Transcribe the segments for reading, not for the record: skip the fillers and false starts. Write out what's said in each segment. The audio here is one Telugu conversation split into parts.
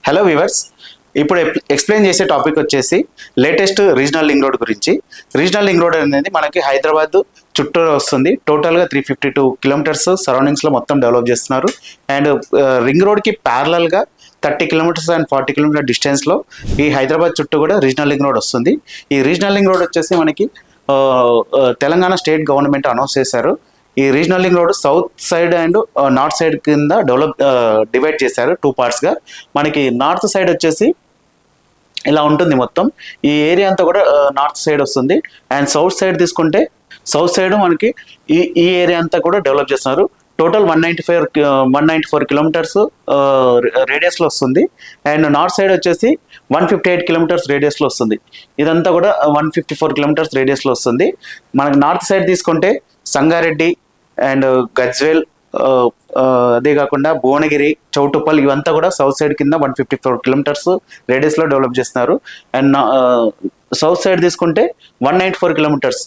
హలో వ్యూవర్స్, ఇప్పుడు ఎక్స్ప్లెయిన్ చేసే టాపిక్ వచ్చేసి లేటెస్ట్ రీజనల్ లింక్ రోడ్ గురించి. రీజనల్ లింక్ రోడ్ అనేది మనకి హైదరాబాద్ చుట్టూ వస్తుంది. టోటల్గా 352 కిలోమీటర్స్ సరౌండింగ్స్లో మొత్తం డెవలప్ చేస్తున్నారు. అండ్ రింగ్ రోడ్కి ప్యారలల్గా 30 కిలోమీటర్స్ అండ్ 40 కిలోమీటర్ డిస్టెన్స్లో ఈ హైదరాబాద్ చుట్టూ కూడా రీజనల్ లింక్ రోడ్ వస్తుంది. ఈ రీజనల్ లింక్ రోడ్ వచ్చేసి మనకి తెలంగాణ స్టేట్ గవర్నమెంట్ అనౌన్స్ చేశారు. ఈ regional link road south side and north side కింద డివైడ్ చేశారు 2 పార్ట్స్గా. మనకి నార్త్ సైడ్ వచ్చేసి ఇలా ఉంటుంది మొత్తం. ఈ ఏరియా అంతా కూడా నార్త్ సైడ్ వస్తుంది. అండ్ సౌత్ సైడ్ తీసుకుంటే సౌత్ సైడ్ మనకి ఈ ఏరియా అంతా కూడా డెవలప్ చేస్తున్నారు. టోటల్ 194 కిలోమీటర్స్ రేడియస్లో వస్తుంది. అండ్ నార్త్ సైడ్ వచ్చేసి 158 కిలోమీటర్స్ రేడియస్లో వస్తుంది. ఇదంతా కూడా 154 కిలోమీటర్స్ రేడియస్లో వస్తుంది. మనకి నార్త్ సైడ్ తీసుకుంటే సంగారెడ్డి అండ్ గజ్వేల్, అదే కాకుండా భువనగిరి, చౌటుప్పల్ ఇవంతా కూడా సౌత్ సైడ్ కింద 154 కిలోమీటర్స్ రేడియస్లో డెవలప్ చేస్తున్నారు. అండ్ సౌత్ సైడ్ తీసుకుంటే 194 కిలోమీటర్స్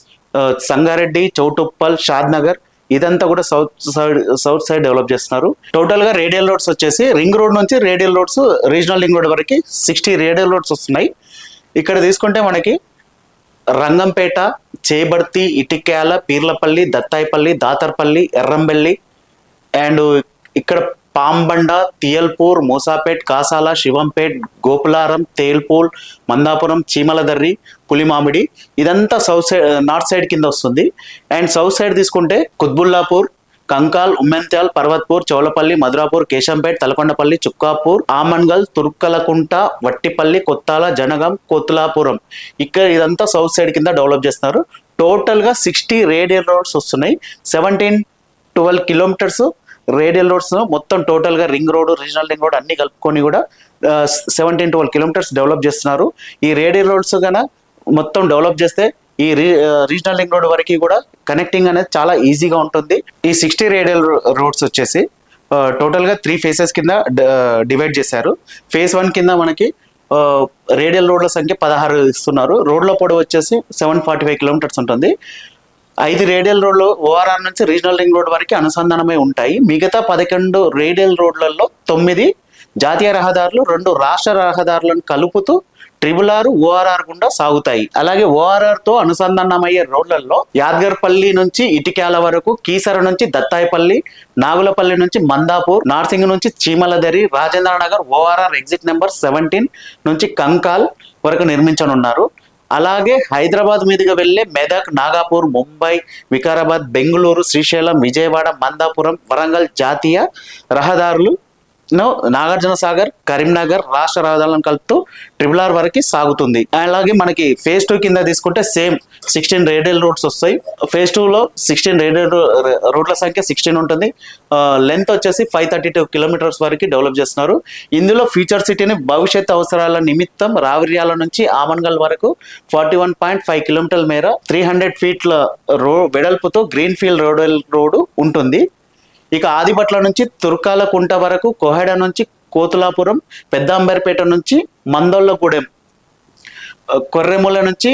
సంగారెడ్డి, చౌటుప్పల్, షాద్నగర్ ఇదంతా కూడా సౌత్ సైడ్ డెవలప్ చేస్తున్నారు. టోటల్గా రేడియల్ రోడ్స్ వచ్చేసి రింగ్ రోడ్ నుంచి radial roads regional ring road వరకు 60 రేడియల్ రోడ్స్ వస్తున్నాయి. ఇక్కడ తీసుకుంటే మనకి రంగంపేట, చేబర్తి, ఇటిక్యాల, పీర్లపల్లి, దత్తాయిపల్లి, దాతర్పల్లి, ఎర్రంబెల్లి అండ్ ఇక్కడ పాంబండ, తియల్పూర్, మూసాపేట్, కాసాల, శివంపేట్, గోపులారం, తేల్పూల్, మందాపురం, చీమలదర్రి, పులిమామిడి ఇదంతా నార్త్ సైడ్ కింద వస్తుంది. అండ్ సౌత్ సైడ్ తీసుకుంటే కుత్బుల్లాపూర్, కంకాల్, ఉమ్మెంత్యాల్, పర్వత్పూర్, చౌలపల్లి, మధురాపూర్, కేశంపేట్, తలకొండపల్లి, చుక్కాపూర్, ఆమన్గల్, తుర్కలకుంట, వట్టిపల్లి, కొత్తాల, జనగం, కొత్లాపురం ఇక్కడ ఇదంతా సౌత్ సైడ్ కింద డెవలప్ చేస్తున్నారు. టోటల్గా 60 రేడియల్ రోడ్స్ వస్తున్నాయి. 17-12 కిలోమీటర్స్ రేడియల్ రోడ్స్ మొత్తం టోటల్గా ring road, regional ring road అన్ని కలుపుకొని కూడా 17-12 కిలోమీటర్స్ డెవలప్ చేస్తున్నారు. ఈ రేడియల్ రోడ్స్ కన్నా మొత్తం డెవలప్ చేస్తే ఈ రీజనల్ రింగ్ రోడ్ వరకు కూడా కనెక్టింగ్ అనేది చాలా ఈజీగా ఉంటుంది. ఈ 60 రేడియల్ రోడ్స్ వచ్చేసి టోటల్గా 3 ఫేసెస్ కింద డివైడ్ చేశారు. ఫేజ్ 1 కింద మనకి రేడియల్ రోడ్ల సంఖ్య 16 ఇస్తున్నారు. రోడ్ల పొడవు వచ్చేసి 745 కిలోమీటర్స్ ఉంటుంది. 5 రేడియల్ రోడ్లు ఓఆర్ఆర్ నుంచి రీజనల్ రింగ్ రోడ్ వరకు అనుసంధానమై ఉంటాయి. మిగతా 11 రేడియల్ రోడ్లలో 9 జాతీయ రహదారులు, 2 రాష్ట్ర రహదారులను కలుపుతూ RRR ఓఆర్ఆర్ గుండా సాగుతాయి. అలాగే ఓఆర్ఆర్ తో అనుసంధానమయ్యే రోడ్లలో యాద్గర్పల్లి నుంచి ఇటిక్యాల వరకు, కీసర నుంచి దత్తాయిపల్లి, నాగులపల్లి నుంచి మందాపూర్, నార్సింగ్ నుంచి Chimaladari, Rajendra Nagar ORR exit number 17 నుంచి కంకాల్ వరకు నిర్మించనున్నారు. అలాగే హైదరాబాద్ మీదుగా వెళ్లే మెదక్, నాగాపూర్, ముంబై, వికారాబాద్, బెంగళూరు, శ్రీశైలం, విజయవాడ, మందాపురం, వరంగల్ జాతీయ రహదారులు నాగార్జున సాగర్, కరీంనగర్ రాష్ట్ర రహదారులను కలుపుతూ RRR వరకు సాగుతుంది. అలాగే మనకి ఫేజ్ 2 కింద తీసుకుంటే సేమ్ 16 రేడియల్ రోడ్స్ వస్తాయి. ఫేజ్ 2లో 16 రేడియల్ రోడ్ల సంఖ్య 16 ఉంటుంది. లెంత్ వచ్చేసి 532 కిలోమీటర్స్ వరకు డెవలప్ చేస్తున్నారు. ఇందులో ఫ్యూచర్ సిటీని భవిష్యత్ అవసరాల నిమిత్తం రావిర్యాల నుంచి ఆమన్గల్ వరకు 41.5 కిలోమీటర్ల మేర 300 ఫీట్ల వెడల్పుతో గ్రీన్ ఫీల్డ్ రోడ్ ఉంటుంది. ఇక ఆదిపట్ల నుంచి తుర్కాలకుంట వరకు, కోహెడ నుంచి కోతులాపురం, పెద్దాంబర్పేట నుంచి మందొల్లగూడెం, కొర్రెముల నుంచి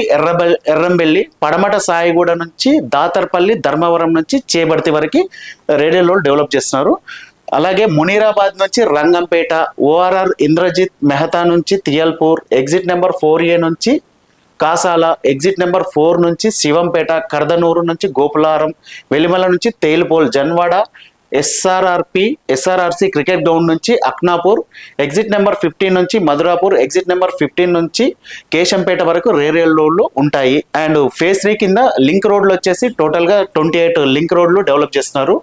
ఎర్రంబెల్లి, పడమట సాయిగూడ నుంచి దాతర్పల్లి, ధర్మవరం నుంచి చేబర్తి వరకు రేడియల్ రోడ్ డెవలప్ చేస్తున్నారు. అలాగే మునీరాబాద్ నుంచి రంగంపేట, ఓఆర్ఆర్ ఇంద్రజిత్ మెహతా నుంచి తియల్పూర్, ఎగ్జిట్ నెంబర్ 4A నుంచి కాసాల, ఎగ్జిట్ నెంబర్ 4 నుంచి శివంపేట, కర్దనూరు నుంచి గోపులారం, వెలిమల నుంచి తేలుపోల్, జన్వాడ, ఎస్ఆర్ఆర్సి క్రికెట్ గ్రౌండ్ నుంచి అక్నాపూర్, ఎగ్జిట్ నెంబర్ 15 నుంచి మధురాపూర్, ఎగ్జిట్ నెంబర్ 15 నుంచి కేశంపేట వరకు రేడియల్ రోడ్లు ఉంటాయి. అండ్ ఫేజ్ 3 కింద లింక్ రోడ్లు వచ్చేసి టోటల్గా 28 లింక్ రోడ్లు డెవలప్ చేస్తున్నారు.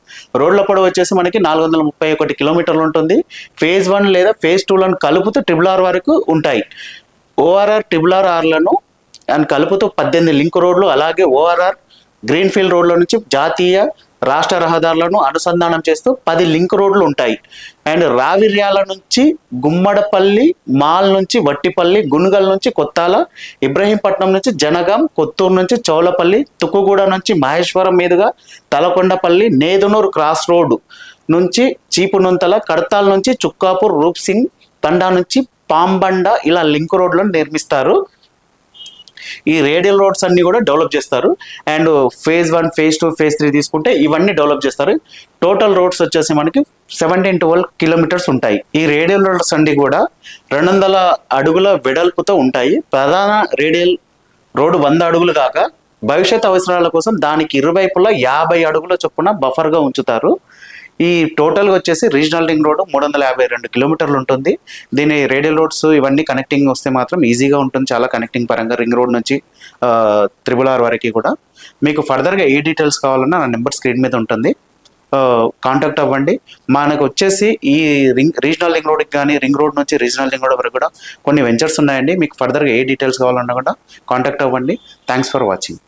రోడ్ల పొడవు వచ్చేసి మనకి 431 కిలోమీటర్లు ఉంటుంది. ఫేజ్ 1 లేదా ఫేజ్ 2లను కలుపుతూ RRR వరకు ఉంటాయి. ఓఆర్ఆర్ RRRలను అండ్ కలుపుతూ 18 లింక్ రోడ్లు, అలాగే ఓఆర్ఆర్ గ్రీన్ ఫీల్డ్ రోడ్ల నుంచి జాతీయ రాష్ట్ర రహదారులను అనుసంధానం చేస్తూ 10 లింక్ రోడ్లు ఉంటాయి. అండ్ రావిర్యాల నుంచి గుమ్మడపల్లి, మాల్ నుంచి వట్టిపల్లి, గునుగల్ నుంచి కొత్తాల, ఇబ్రహీంపట్నం నుంచి జనగాం, కొత్తూరు నుంచి చౌలపల్లి, తుక్కుగూడ నుంచి మహేశ్వరం మీదుగా తలకొండపల్లి, నేదునూరు క్రాస్ రోడ్ నుంచి చీపునుంతల, కడతాల్ నుంచి చుక్కాపూర్, రూప్ సింగ్ తండా నుంచి పాంబండ ఇలా లింక్ రోడ్లను నిర్మిస్తారు. ఈ రేడియల్ రోడ్స్ అన్ని కూడా డెవలప్ చేస్తారు. అండ్ ఫేజ్ 1, ఫేజ్ 2, ఫేజ్ 3 తీసుకుంటే ఇవన్నీ డెవలప్ చేస్తారు. టోటల్ రోడ్స్ వచ్చేసి మనకి 17-12 కిలోమీటర్స్ ఉంటాయి. ఈ రేడియల్ రోడ్స్ అన్ని కూడా 200 అడుగుల వెడల్పుతో ఉంటాయి. ప్రధాన రేడియల్ రోడ్డు 100 అడుగులు కాక భవిష్యత్ అవసరాల కోసం దానికి ఇరువైపులా 50 అడుగుల చొప్పున బఫర్గా ఉంచుతారు. ఈ టోటల్గా వచ్చేసి రీజనల్ రింగ్ రోడ్ 352 కిలోమీటర్లు ఉంటుంది. దీని రేడియల్ రోడ్స్ ఇవన్నీ కనెక్టింగ్ వస్తే మాత్రం ఈజీగా ఉంటుంది, చాలా కనెక్టింగ్ పరంగా రింగ్ రోడ్ నుంచి RRR వరకు కూడా. మీకు ఫర్దర్గా ఏ డీటెయిల్స్ కావాలన్నా నా నెంబర్ స్క్రీన్ మీద ఉంటుంది, కాంటాక్ట్ అవ్వండి. మనకు వచ్చేసి ఈ రీజనల్ రింగ్ రోడ్కి కానీ రింగ్ రోడ్ నుంచి రీజనల్ రింగ్ రోడ్ వరకు కూడా కొన్ని వెంచర్స్ ఉన్నాయండి. మీకు ఫర్దర్గా ఏ డీటెయిల్స్ కావాలన్నా కూడా కాంటాక్ట్ అవ్వండి. Thanks for watching.